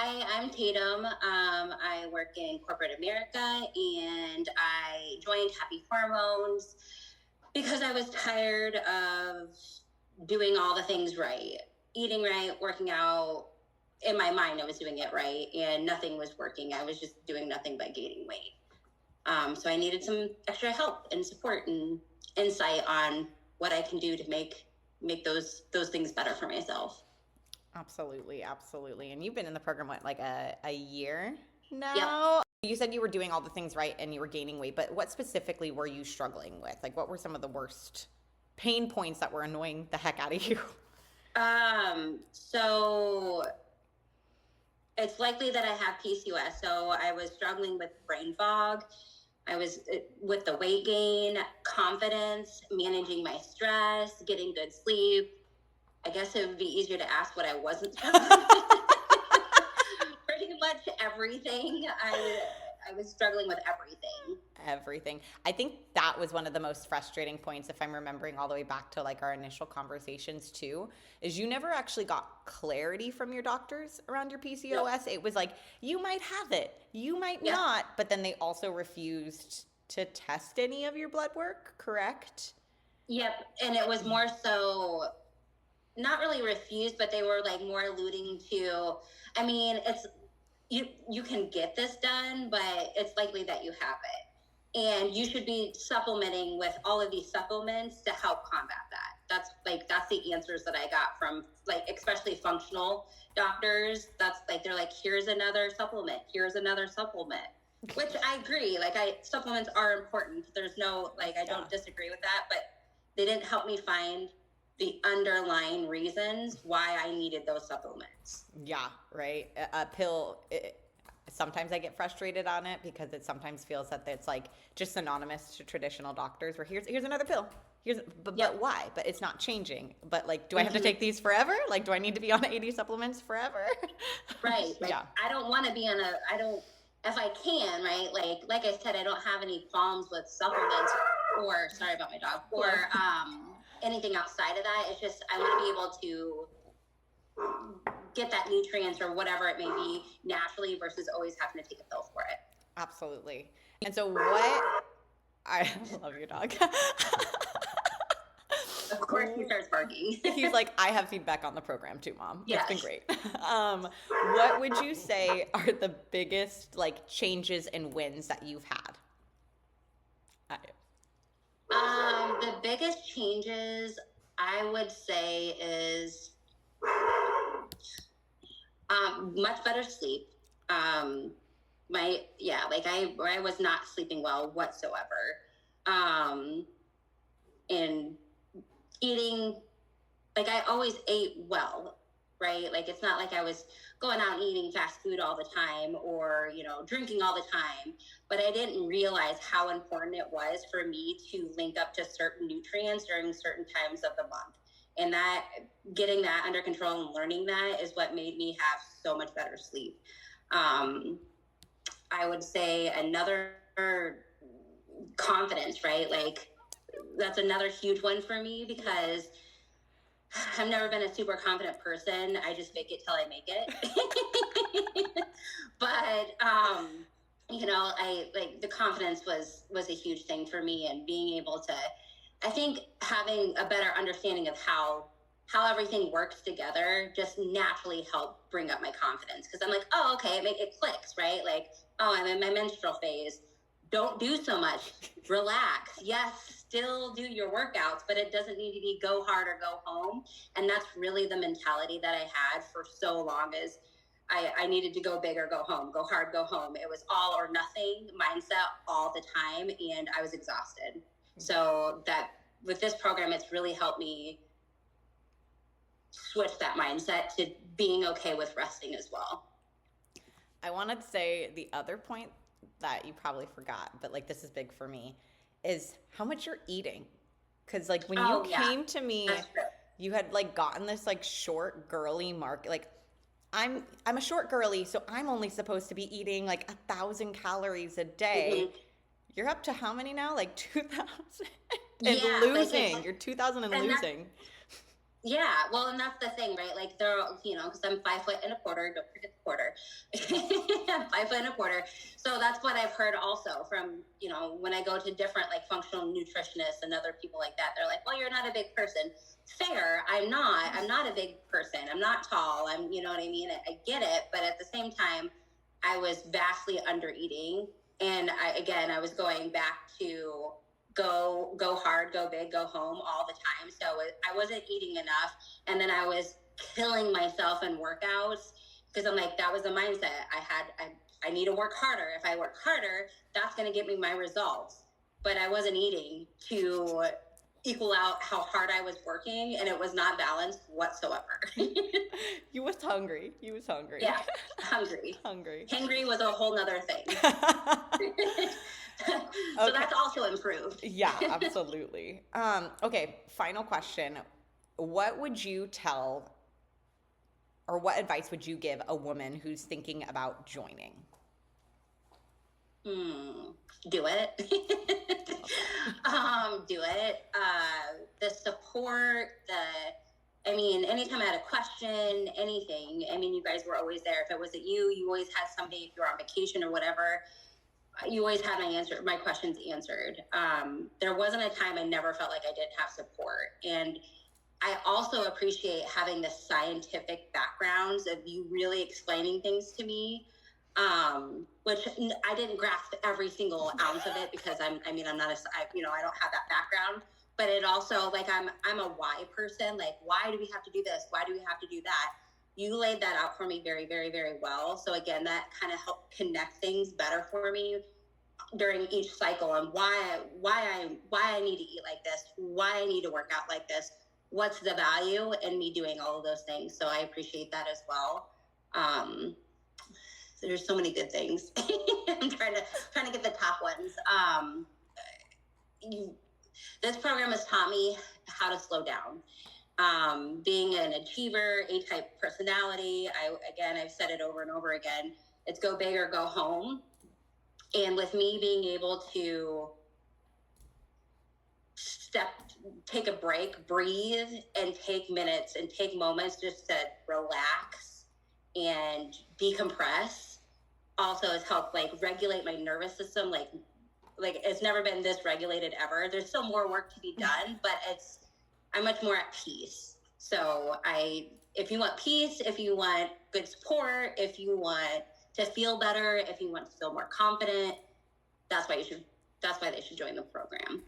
Hi, I'm Tatum. I work in corporate America, and I joined Happy Hormones because I was tired of doing all the things right, eating right, working out. In my mind, I was doing it right, and nothing was working. I was just doing nothing but gaining weight. So I needed some extra help and support and insight on what I can do to make those things better for myself. Absolutely, absolutely. And you've been in the program, what, like a year Yep. now? You said you were doing all the things right and you were gaining weight, but what specifically were you struggling with? Like, what were some of the worst pain points that were annoying the heck out of you? So it's likely that I have PCOS. So I was struggling with brain fog. I was with the weight gain, confidence, managing my stress, getting good sleep. I guess it would be easier to ask what I wasn't struggling with. Pretty much everything. I was struggling with everything. Everything. I think that was one of the most frustrating points, if I'm remembering all the way back to like our initial conversations too, is you never actually got clarity from your doctors around your PCOS. It was like, you might have it, you might not, but then they also refused to test any of your blood work, correct? Yep. And it was more so not really refused, but they were like more alluding to, I mean, it's you can get this done, but it's likely that you have it. And you should be supplementing with all of these supplements to help combat that. That's the answers that I got from like especially functional doctors. That's like they're like, here's another supplement, here's another supplement. Which I agree. Like supplements are important. There's no like I don't disagree with that, but they didn't help me find the underlying reasons why I needed those supplements. Yeah, right. A pill, sometimes I get frustrated on it because it sometimes feels that it's like just synonymous to traditional doctors where here's another pill. But why? But it's not changing. But like, do I have to take these forever? Like, do I need to be on 80 supplements forever? Right. Like, I don't want to be on if I can, right? Like I said, I don't have any qualms with supplements or sorry about my dog or, anything outside of that. It's just I want to be able to get that nutrients or whatever it may be naturally versus always having to take a pill for it. Absolutely. And so what I love your dog. Of course he starts barking. He's like, I have feedback on the program too, Mom. Yes. It's been great. What would you say are the biggest like changes and wins that you've had? The biggest changes I would say is much better sleep. I was not sleeping well whatsoever. And eating, like I always ate well, right? Like it's not like I was going out and eating fast food all the time or, drinking all the time, but I didn't realize how important it was for me to link up to certain nutrients during certain times of the month. And that getting that under control and learning that is what made me have so much better sleep. I would say another confidence, right? Like that's another huge one for me because I've never been a super confident person. I just fake it till I make it. But, I like the confidence was a huge thing for me and being able to, I think having a better understanding of how everything works together just naturally helped bring up my confidence. Cause I'm like, oh, okay, it clicks, right? Like, oh, I'm in my menstrual phase. Don't do so much. Relax. Yes, still do your workouts, but it doesn't need to be go hard or go home. And that's really the mentality that I had for so long is I needed to go big or go home, go hard, go home. It was all or nothing mindset all the time. And I was exhausted. So that with this program, it's really helped me switch that mindset to being okay with resting as well. I wanted to say the other point that you probably forgot, but like this is big for me, is how much you're eating. Because like when you came to me, you had like gotten this like short girly mark. Like I'm a short girly, so I'm only supposed to be eating like 1,000 calories a day. Mm-hmm. You're up to how many now? Like 2,000 and losing. You're 2,000 and losing. Yeah, well, and that's the thing, right? Like they're, because I'm 5'1.25". Don't forget the quarter. I'm 5'1.25". So that's what I've heard also from, when I go to different like functional nutritionists and other people like that. They're like, well, you're not a big person. Fair. I'm not. I'm not a big person. I'm not tall. You know what I mean? I get it, but at the same time, I was vastly under eating, and I was going back to go hard, go big, go home all the time. So I wasn't eating enough, and then I was killing myself in workouts because I'm like, that was the mindset I had. I need to work harder. If I work harder, that's going to get me my results. But I wasn't eating to equal out how hard I was working, and it was not balanced whatsoever. You was hungry. You was hungry. Yeah, hungry. Hungry. Hangry was a whole nother thing. So Okay. that's also improved. Yeah, absolutely. Okay, final question. What would you tell, or what advice would you give a woman who's thinking about joining? Do it. Do it. The support, anytime I had a question, anything, you guys were always there. If it wasn't you, you always had somebody, if you were on vacation or whatever, you always had my questions answered. There wasn't a time I never felt like I didn't have support. And I also appreciate having the scientific backgrounds of you really explaining things to me, which I didn't grasp every single ounce of it because I'm not I don't have that background. But it also, like, I'm a why person. Like, why do we have to do this? Why do we have to do that? You laid that out for me very, very, very well. So again, that kind of helped connect things better for me during each cycle, and why I need to eat like this, why I need to work out like this, what's the value in me doing all of those things. So I appreciate that as well. There's so many good things. I'm trying to get the top ones. This program has taught me how to slow down. Being an achiever, A-type personality, I've said it over and over again, it's go big or go home. And with me being able to take a break, breathe, and take minutes and take moments just to relax and decompress, also has helped like regulate my nervous system. Like it's never been this regulated ever. There's still more work to be done, but I'm much more at peace. So if you want peace, if you want good support, if you want to feel better, if you want to feel more confident, that's why they should join the program.